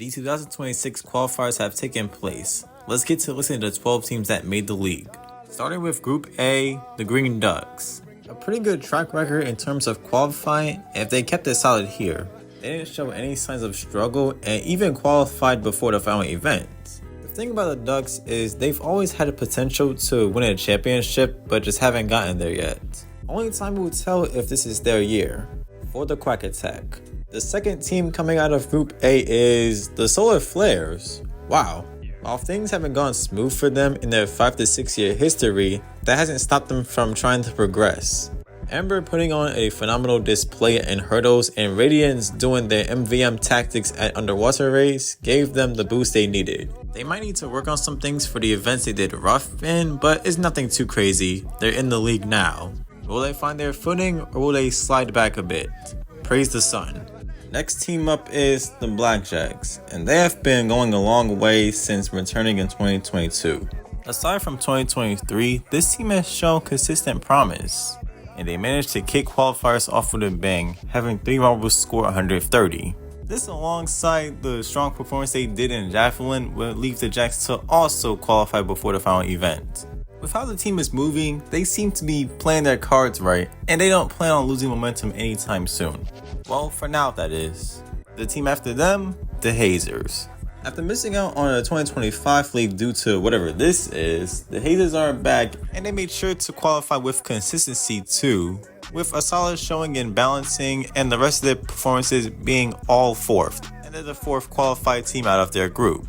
The 2026 qualifiers have taken place. Let's get to listening to the 12 teams that made the league. Starting with Group A, the Green Ducks. A pretty good track record in terms of qualifying if they kept it solid here. They didn't show any signs of struggle and even qualified before the final event. The thing about the Ducks is they've always had the potential to win a championship but just haven't gotten there yet. Only time will tell if this is their year. For the Quack Attack. The second team coming out of Group A is the Solar Flares. Wow. While things haven't gone smooth for them in their 5 to 6 year history, that hasn't stopped them from trying to progress. Ember putting on a phenomenal display in hurdles and Radiance doing their MVM tactics at underwater race gave them the boost they needed. They might need to work on some things for the events they did rough in, but it's nothing too crazy. They're in the league now. Will they find their footing or will they slide back a bit? Praise the sun. Next team up is the Blackjacks, and they have been going a long way since returning in 2022. Aside from 2023, this team has shown consistent promise, and they managed to kick qualifiers off with a bang, having 3 marbles score 130. This alongside the strong performance they did in Javelin will leave the Jacks to also qualify before the final event. With how the team is moving, they seem to be playing their cards right, and they don't plan on losing momentum anytime soon. Well, for now that is. The team after them, the Hazers. After missing out on a 2025 league due to whatever this is, the Hazers are back and they made sure to qualify with consistency too, with a solid showing in balancing and the rest of their performances being all 4th, and they're the 4th qualified team out of their group.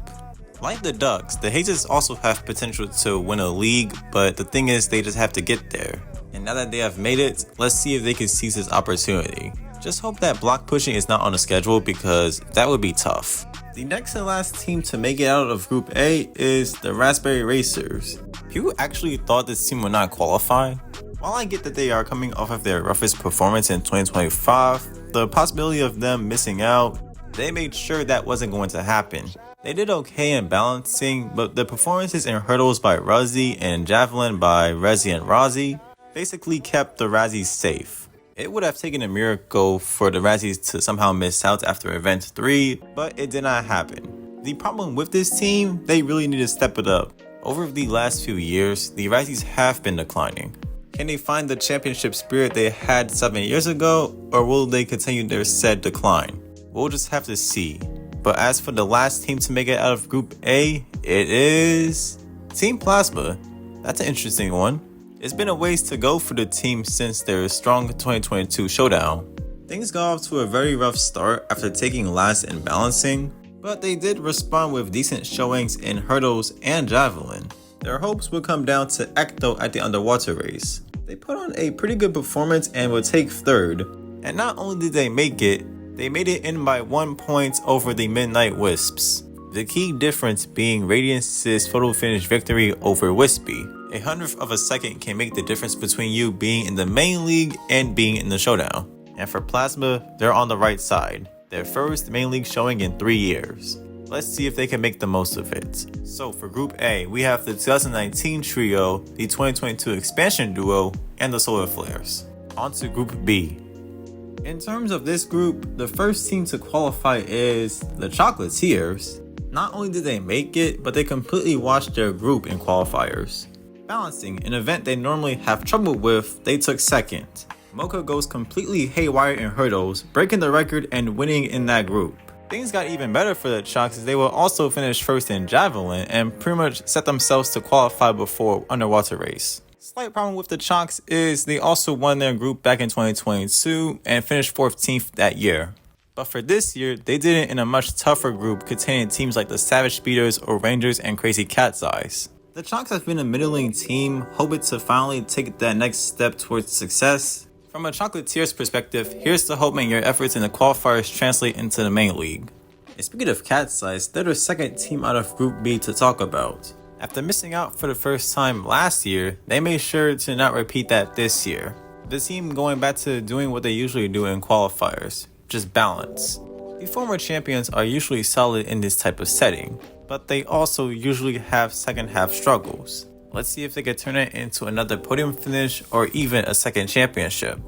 Like the Ducks, the Hazers also have potential to win a league, but the thing is they just have to get there. And now that they have made it, let's see if they can seize this opportunity. Just hope that block pushing is not on the schedule because that would be tough. The next and last team to make it out of Group A is the Raspberry Racers. People actually thought this team would not qualify. While I get that they are coming off of their roughest performance in 2025, the possibility of them missing out, they made sure that wasn't going to happen. They did okay in balancing, but the performances in hurdles by Ruzzy and javelin by Rezzy and Rozzy basically kept the Razzies safe. It would have taken a miracle for the Razzies to somehow miss out after event 3, but it did not happen. The problem with this team, they really need to step it up. Over the last few years, the Razzies have been declining. Can they find the championship spirit they had 7 years ago, or will they continue their said decline? We'll just have to see. But as for the last team to make it out of Group A, it is Team Plasma. That's an interesting one. It's been a ways to go for the team since their strong 2022 showdown. Things got off to a very rough start after taking last in balancing, but they did respond with decent showings in hurdles and javelin. Their hopes would come down to Ecto at the underwater race. They put on a pretty good performance and would take 3rd, and not only did they make it, they made it in by 1 point over the Midnight Wisps. The key difference being Radiance's photo finish victory over Wispy. 1/100th of a second can make the difference between you being in the main league and being in the showdown. And for Plasma, they're on the right side. Their first main league showing in 3 years. Let's see if they can make the most of it. So for Group A, we have the 2019 trio, the 2022 expansion duo, and the Solar Flares. On to Group B. In terms of this group, the first team to qualify is the Chocolatiers. Not only did they make it, but they completely washed their group in qualifiers. Balancing, an event they normally have trouble with, they took 2nd. Mocha goes completely haywire in hurdles, breaking the record and winning in that group. Things got even better for the Chocks as they will also finish 1st in Javelin and pretty much set themselves to qualify before underwater race. Slight problem with the Chocks is they also won their group back in 2022 and finished 14th that year. But for this year, they did it in a much tougher group containing teams like the Savage Speeders or Rangers and Crazy Cat's Eyes. The Chocks have been a middling team, hoping to finally take that next step towards success. From a Chocolatiers perspective, here's to hoping your efforts in the qualifiers translate into the main league. And speaking of Cat's Eyes, they're the second team out of Group B to talk about. After missing out for the first time last year, they made sure to not repeat that this year. The team going back to doing what they usually do in qualifiers, just balance. The former champions are usually solid in this type of setting, but they also usually have second half struggles. Let's see if they can turn it into another podium finish or even a second championship.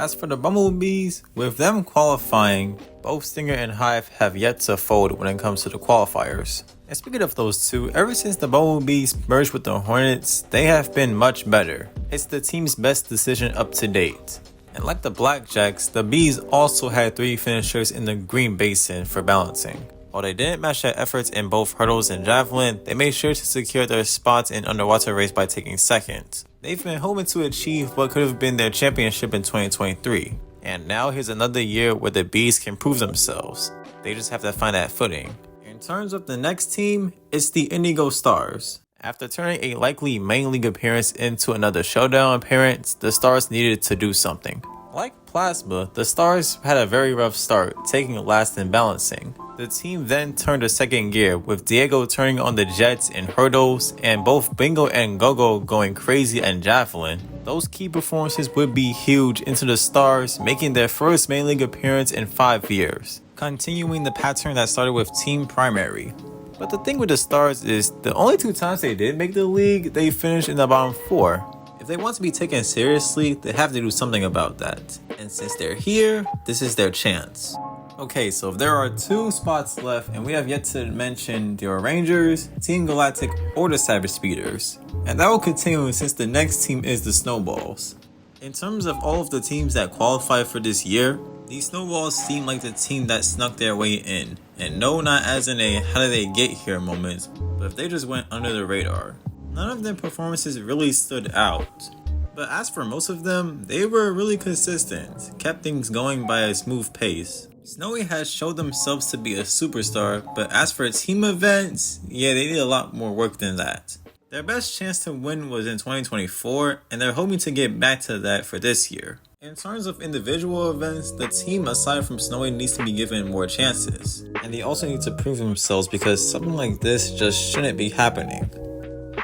As for the Bumblebees, with them qualifying, both Stinger and Hive have yet to fold when it comes to the qualifiers. And speaking of those two, ever since the Bumblebees merged with the Hornets, they have been much better. It's the team's best decision up to date. And like the Blackjacks, the Bees also had 3 finishers in the Green Basin for balancing. While they didn't match their efforts in both hurdles and javelin, they made sure to secure their spots in underwater race by taking second. They've been hoping to achieve what could have been their championship in 2023. And now here's another year where the Bees can prove themselves. They just have to find that footing. In terms of the next team, it's the Indigo Stars. After turning a likely main league appearance into another showdown appearance, the Stars needed to do something. Like Plasma, the Stars had a very rough start, taking last in balancing. The team then turned a second gear, with Diego turning on the Jets in hurdles, and both Bingo and Gogo going crazy in javelin. Those key performances would be huge into the Stars, making their first main league appearance in 5 years, continuing the pattern that started with Team Primary. But the thing with the Stars is, the only 2 times they did make the league, they finished in the bottom 4. If they want to be taken seriously, they have to do something about that. And since they're here, this is their chance. Okay, so there are 2 spots left, and we have yet to mention the Rangers, Team Galactic, or the Savage Speeders. And that will continue since the next team is the Snowballs. In terms of all of the teams that qualify for this year, these Snowballs seem like the team that snuck their way in. And no, not as in a how did they get here moment, but if they just went under the radar. None of their performances really stood out. But as for most of them, they were really consistent, kept things going by a smooth pace. Snowy has showed themselves to be a superstar, but as for team events, yeah, they need a lot more work than that. Their best chance to win was in 2024, and they're hoping to get back to that for this year. In terms of individual events, the team aside from Snowy needs to be given more chances. And they also need to prove themselves because something like this just shouldn't be happening.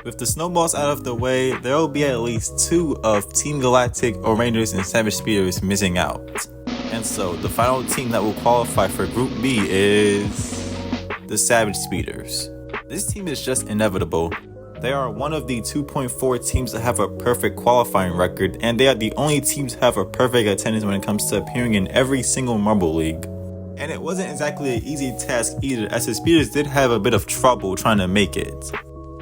With the Snowballs out of the way, there will be at least 2 of Team Galactic, Rangers, and Savage Speeders missing out. And so, the final team that will qualify for Group B is the Savage Speeders. This team is just inevitable. They are one of the 2.4 teams that have a perfect qualifying record, and they are the only teams to have a perfect attendance when it comes to appearing in every single Marble League. And it wasn't exactly an easy task either, as the Speeders did have a bit of trouble trying to make it.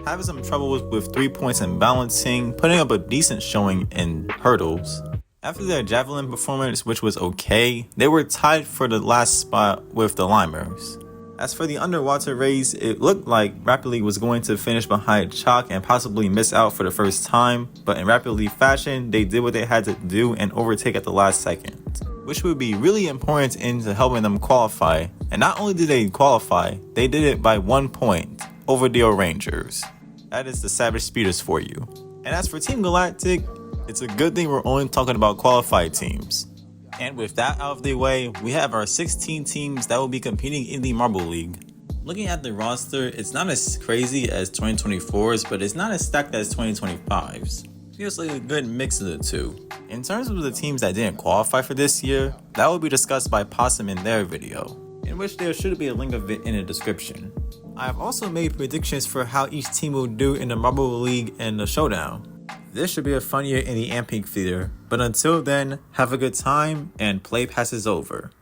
Having some trouble with 3 points in balancing, putting up a decent showing in hurdles. After their javelin performance, which was okay, they were tied for the last spot with the Limers. As for the underwater race, it looked like Rapidly was going to finish behind Chalk and possibly miss out for the first time, but in Rapidly fashion, they did what they had to do and overtake at the last second, which would be really important into helping them qualify. And not only did they qualify, they did it by 1 point over the Rangers. That is the Savage Speeders for you. And as for Team Galactic, it's a good thing we're only talking about qualified teams. And with that out of the way, we have our 16 teams that will be competing in the Marble League. Looking at the roster, it's not as crazy as 2024's, but it's not as stacked as 2025's. Feels like a good mix of the two. In terms of the teams that didn't qualify for this year, that will be discussed by Possum in their video, in which there should be a link of it in the description. I have also made predictions for how each team will do in the Marble League and the Showdown. This should be a fun year in the Ampink Theater, but until then, have a good time and play passes over.